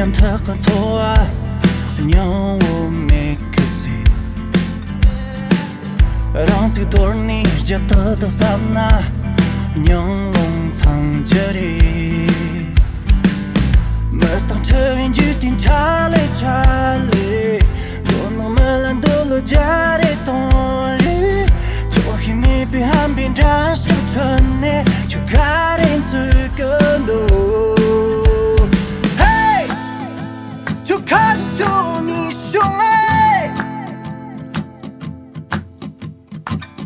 念他很错啊，让我没可惜。让这个多你觉得都散那，让龙藏这里。每当这边决定查理，我能没懒得落家的东西，就黑米比汉边战胜春呢，就改变这个路。嘿，就看出你凶哎，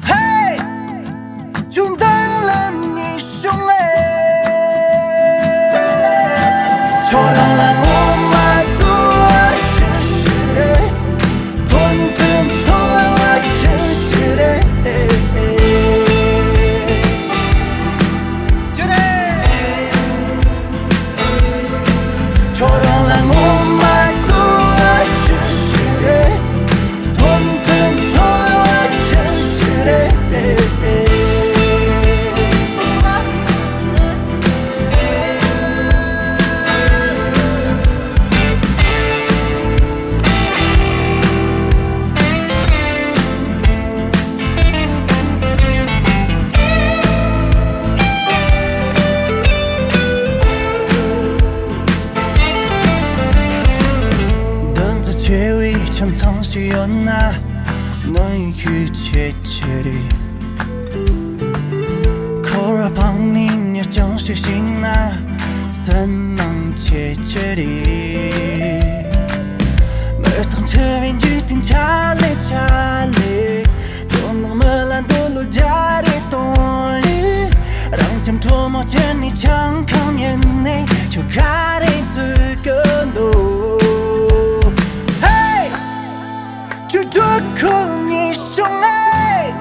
嘿，就等了你凶哎。就让来我买过真实的，混沌从来我真实的，就得。就让来我买过真实的，混沌从来我真实的。常常需要那能去切的，口若旁你也将是心那怎能切的？每当这边决定查理，都能没懒得落家的东西，让将唾沫见你强抗眼内，就改变这个路。就这口你凶哎，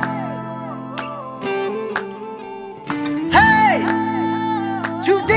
嘿，就得。